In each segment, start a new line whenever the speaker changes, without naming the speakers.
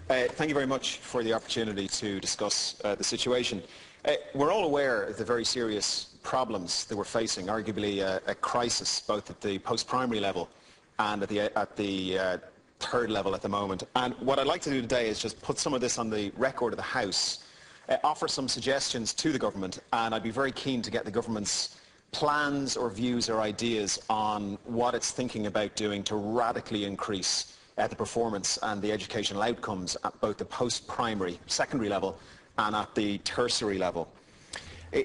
Thank you very much for the opportunity to discuss the situation. We're all aware of the very serious problems that we're facing, arguably a crisis both at the post-primary level and at the third level at the moment. And what I'd like to do today is just put some of this on the record of the House, offer some suggestions to the government, and I'd be very keen to get the government's plans or views or ideas on what it's thinking about doing to radically increase the performance and the educational outcomes at both the post-primary, secondary level and at the tertiary level.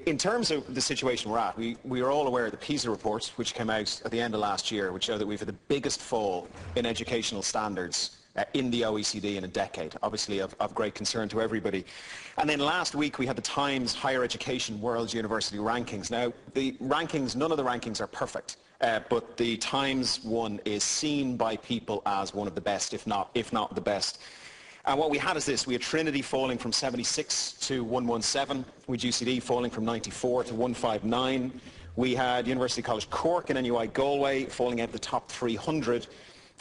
In terms of the situation we're at, we are all aware of the PISA report, which came out at the end of last year, which showed that we've had the biggest fall in educational standards in the OECD in a decade, obviously of great concern to everybody. And then last week we had the Times Higher Education World University Rankings. Now, the rankings, none of the rankings are perfect, but the Times one is seen by people as one of the best, if not the best. And what we had is this: we had Trinity falling from 76 to 117, we had UCD falling from 94 to 159, we had University College Cork and NUI Galway falling out of the top 300,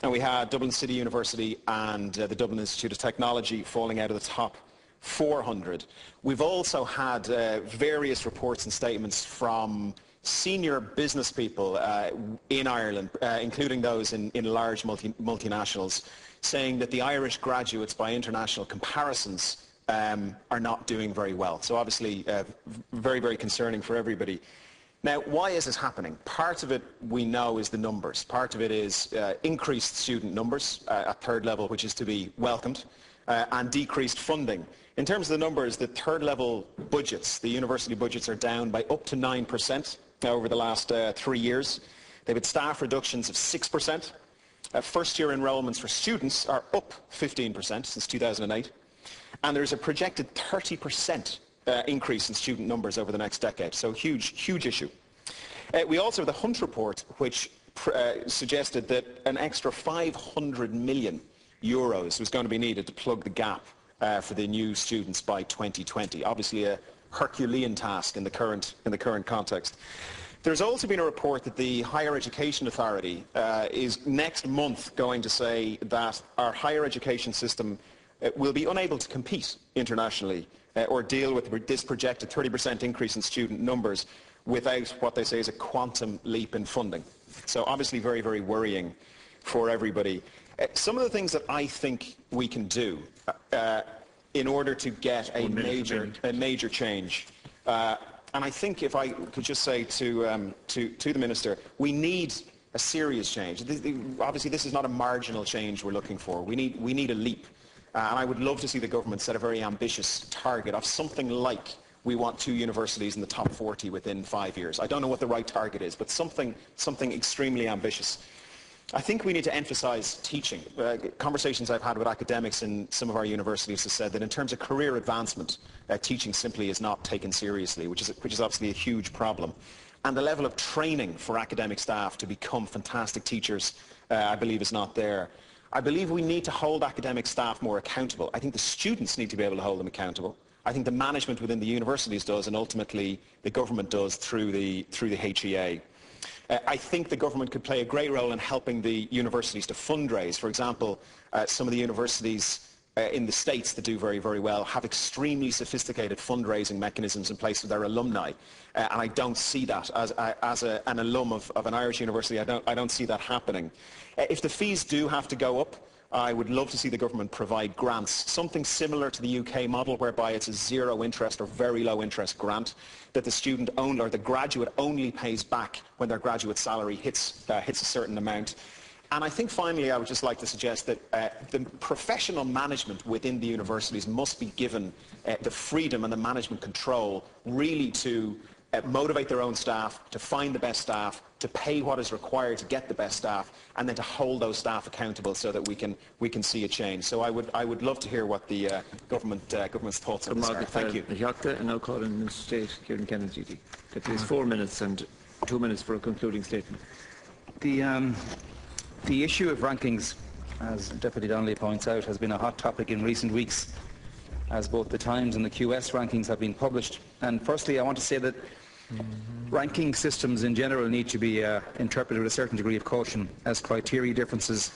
and we had Dublin City University and the Dublin Institute of Technology falling out of the top 400. We've also had various reports and statements from senior business people in Ireland, including those in large multinationals, saying that the Irish graduates, by international comparisons, are not doing very well. So obviously very, very concerning for everybody. Now, why is this happening? Part of it, we know, is the numbers. Part of it is increased student numbers at third level, which is to be welcomed, and decreased funding. In terms of the numbers, the third level budgets, the university budgets, are down by up to 9% over the last 3 years. They've had staff reductions of 6%. First-year enrolments for students are up 15% since 2008. And there's a projected 30% increase in student numbers over the next decade. So huge, huge issue. We also have the Hunt report, which suggested that an extra 500 million euros was going to be needed to plug the gap for the new students by 2020. Obviously a Herculean task in the current context. There's also been a report that the Higher Education Authority is next month going to say that our higher education system will be unable to compete internationally or deal with this projected 30% increase in student numbers without what they say is a quantum leap in funding. So obviously very, very worrying for everybody. Some of the things that I think we can do in order to get a major change, and I think if I could just say to the Minister, we need a serious change. Obviously this is not a marginal change we're looking for. We need a leap. And I would love to see the government set a very ambitious target of something like we want 2 universities in the top 40 within 5 years. I don't know what the right target is, but something extremely ambitious. I think we need to emphasise teaching. Conversations I've had with academics in some of our universities have said that in terms of career advancement, teaching simply is not taken seriously, which is obviously a huge problem. And the level of training for academic staff to become fantastic teachers, I believe, is not there. I believe we need to hold academic staff more accountable. I think the students need to be able to hold them accountable. I think the management within the universities does, and ultimately the government does through the HEA. I think the government could play a great role in helping the universities to fundraise. For example, some of the universities in the States that do very, very well have extremely sophisticated fundraising mechanisms in place for their alumni. And I don't see that as an alum of an Irish university. I don't see that happening. If the fees do have to go up, I would love to see the government provide grants, something similar to the UK model, whereby it's a zero interest or very low interest grant that the student or the graduate only pays back when their graduate salary hits a certain amount. And I think finally I would just like to suggest that the professional management within the universities must be given the freedom and the management control really to motivate their own staff, to find the best staff, to pay what is required to get the best staff, and then to hold those staff accountable so that we can see a change. So I would love to hear what the government's thoughts on this are. Thank you.
And now call in Minister State Kieran Kennedy. That is 4 minutes and 2 minutes for a concluding statement.
The issue of rankings, as Deputy Donnelly points out, has been a hot topic in recent weeks, as both the Times and the QS rankings have been published. And firstly, I want to say that ranking systems in general need to be interpreted with a certain degree of caution, as criteria differences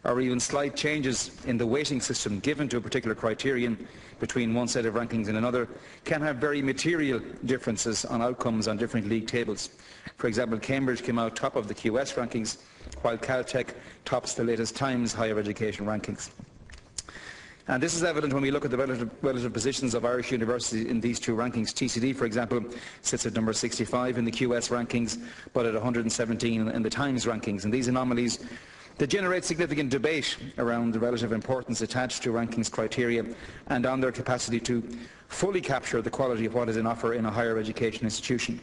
or even slight changes in the weighting system given to a particular criterion between one set of rankings and another can have very material differences on outcomes on different league tables. For example, Cambridge came out top of the QS rankings, while Caltech tops the latest Times higher education rankings. And this is evident when we look at the relative positions of Irish universities in these two rankings. TCD, for example, sits at number 65 in the QS rankings, but at 117 in the Times rankings. And these anomalies, they generate significant debate around the relative importance attached to rankings criteria and on their capacity to fully capture the quality of what is in offer in a higher education institution.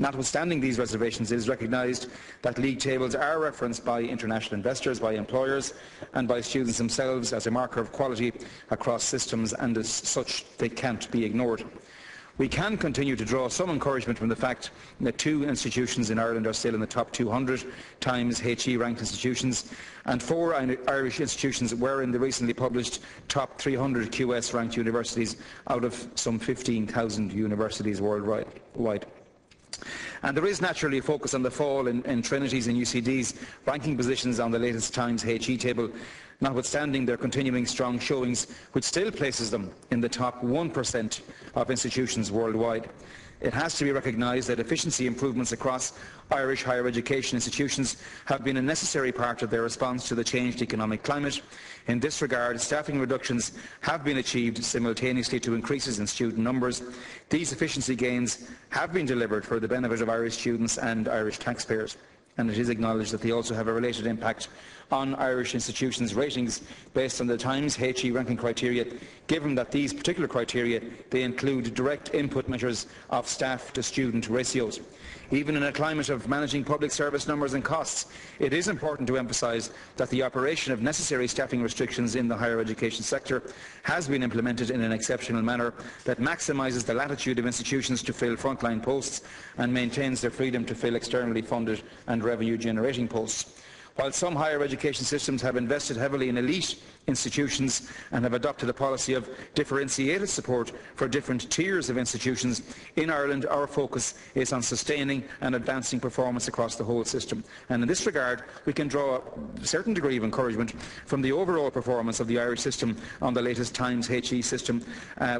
Notwithstanding these reservations, it is recognised that league tables are referenced by international investors, by employers and by students themselves as a marker of quality across systems, and as such they can't be ignored. We can continue to draw some encouragement from the fact that 2 institutions in Ireland are still in the top 200 Times HE ranked institutions, and 4 Irish institutions were in the recently published top 300 QS ranked universities out of some 15,000 universities worldwide. And there is naturally a focus on the fall in Trinity's and UCD's ranking positions on the latest Times HE table, notwithstanding their continuing strong showings, which still places them in the top 1% of institutions worldwide. It has to be recognised that efficiency improvements across Irish higher education institutions have been a necessary part of their response to the changed economic climate. In this regard, staffing reductions have been achieved simultaneously to increases in student numbers. These efficiency gains have been delivered for the benefit of Irish students and Irish taxpayers, and it is acknowledged that they also have a related impact on Irish institutions' ratings based on the Times HE ranking criteria, given that these particular criteria, they include direct input measures of staff to student ratios. Even in a climate of managing public service numbers and costs, it is important to emphasise that the operation of necessary staffing restrictions in the higher education sector has been implemented in an exceptional manner that maximises the latitude of institutions to fill frontline posts and maintains their freedom to fill externally funded and revenue-generating posts. While some higher education systems have invested heavily in elite institutions and have adopted a policy of differentiated support for different tiers of institutions, in Ireland our focus is on sustaining and advancing performance across the whole system. And in this regard, we can draw a certain degree of encouragement from the overall performance of the Irish system on the latest Times HE system,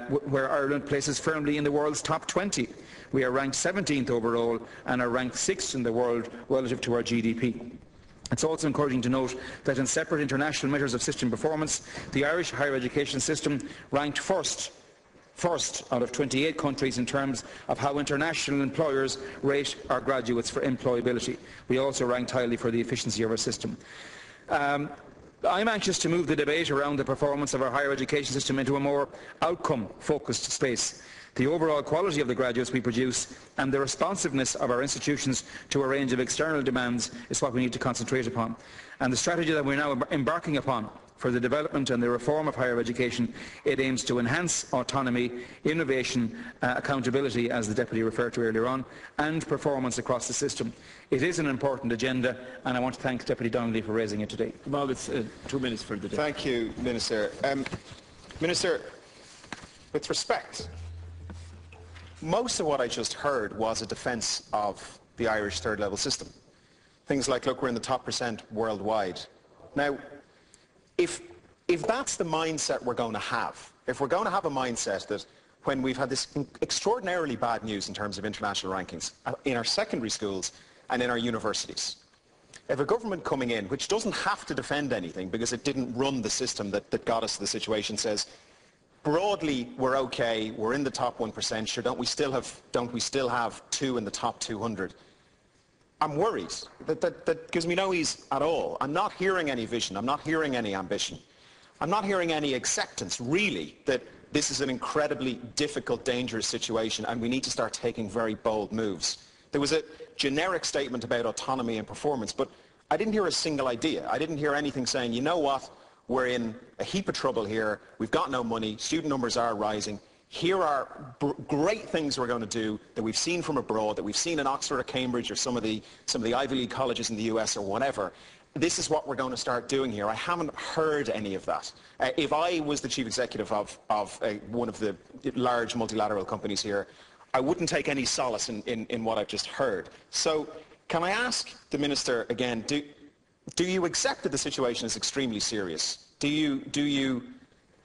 where Ireland places firmly in the world's top 20. We are ranked 17th overall and are ranked 6th in the world relative to our GDP. It's also encouraging to note that in separate international measures of system performance, the Irish higher education system ranked first out of 28 countries in terms of how international employers rate our graduates for employability. We also ranked highly for the efficiency of our system. I'm anxious to move the debate around the performance of our higher education system into a more outcome-focused space. The overall quality of the graduates we produce and the responsiveness of our institutions to a range of external demands is what we need to concentrate upon. And the strategy that we're now embarking upon for the development and the reform of higher education, it aims to enhance autonomy, innovation, accountability, as the Deputy referred to earlier on, and performance across the system. It is an important agenda, and I want to thank Deputy Donnelly for raising it today.
Well, it's 2 minutes for the day.
Thank you, Minister. Minister, with respect, most of what I just heard was a defence of the Irish third-level system. Things like, look, we're in the top % worldwide. Now, if that's the mindset we're going to have, if we're going to have a mindset that when we've had this extraordinarily bad news in terms of international rankings in our secondary schools and in our universities, if a government coming in, which doesn't have to defend anything because it didn't run the system that got us to the situation, says, broadly, we're okay, we're in the top 1%, sure, don't we still have 2 in the top 200? I'm worried. That gives me no ease at all. I'm not hearing any vision, I'm not hearing any ambition. I'm not hearing any acceptance, really, that this is an incredibly difficult, dangerous situation and we need to start taking very bold moves. There was a generic statement about autonomy and performance, but I didn't hear a single idea. I didn't hear anything saying, you know what, we're in a heap of trouble here, we've got no money, student numbers are rising, here are great things we're going to do that we've seen from abroad, that we've seen in Oxford or Cambridge or some of the Ivy League colleges in the US or whatever. This is what we're going to start doing here. I haven't heard any of that. If I was the chief executive of one of the large multilateral companies here, I wouldn't take any solace in what I've just heard. So can I ask the Minister again, do you accept that the situation is extremely serious? Do you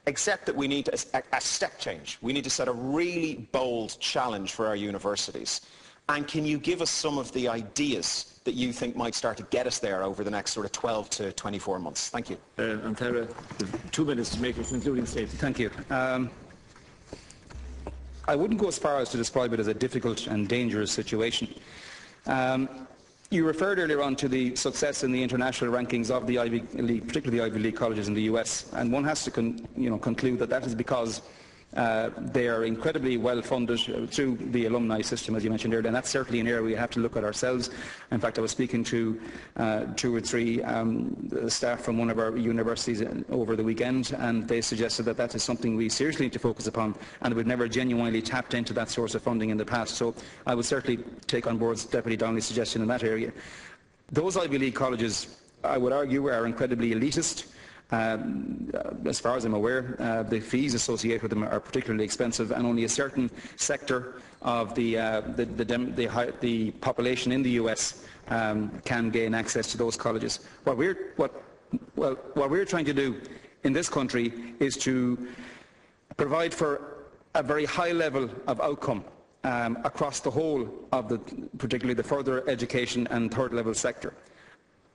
accept that we need a step change? We need to set a really bold challenge for our universities. And can you give us some of the ideas that you think might start to get us there over the next sort of 12 to 24 months? Thank you.
Antara, 2 minutes to make a concluding statement.
Thank you. I wouldn't go as far as to describe it as a difficult and dangerous situation. You referred earlier on to the success in the international rankings of the Ivy League, particularly the Ivy League colleges in the US, and one has to conclude that that is because they are incredibly well funded through the alumni system, as you mentioned earlier, and that's certainly an area we have to look at ourselves. In fact, I was speaking to 2 or 3 staff from one of our universities over the weekend, and they suggested that that is something we seriously need to focus upon, and we've never genuinely tapped into that source of funding in the past. So I would certainly take on board Deputy Donnelly's suggestion in that area. Those Ivy League colleges, I would argue, are incredibly elitist. As far as I'm aware, the fees associated with them are particularly expensive, and only a certain sector of the population in the US can gain access to those colleges. What we're trying to do in this country is to provide for a very high level of outcome across the whole of particularly the further education and third level sector.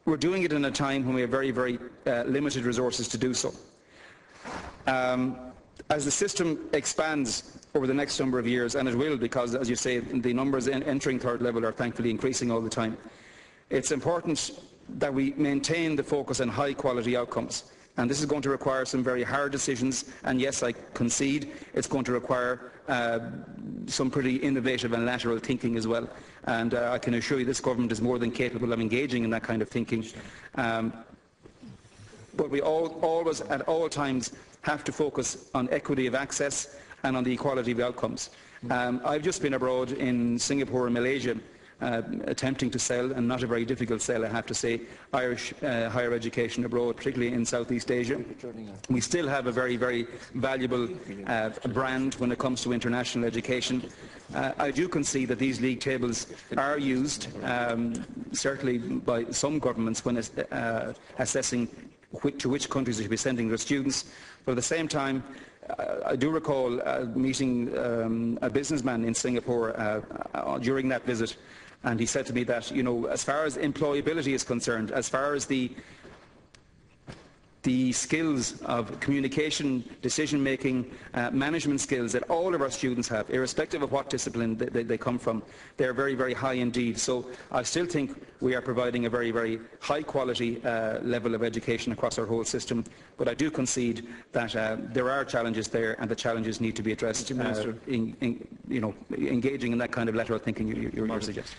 We're doing it in a time when we have very, very limited resources to do so. As the system expands over the next number of years, and it will, because, as you say, the numbers entering third level are thankfully increasing all the time, it's important that we maintain the focus on high quality outcomes. And this is going to require some very hard decisions, and yes, I concede it's going to require some pretty innovative and lateral thinking as well. And I can assure you this government is more than capable of engaging in that kind of thinking. But we always, at all times, have to focus on equity of access and on the equality of outcomes. I've just been abroad in Singapore and Malaysia, attempting to sell, and not a very difficult sell, I have to say, Irish higher education abroad, particularly in Southeast Asia. We still have a very, very valuable brand when it comes to international education. I do concede that these league tables are used, certainly by some governments, when assessing to which countries they should be sending their students. But at the same time, I do recall meeting a businessman in Singapore during that visit, and he said to me that, as far as employability is concerned, as far as the skills of communication, decision-making, management skills that all of our students have, irrespective of what discipline they come from, they are very, very high indeed. So I still think we are providing a very, very high-quality level of education across our whole system. But I do concede that there are challenges there, and the challenges need to be addressed. Engaging in that kind of lateral thinking you're suggesting.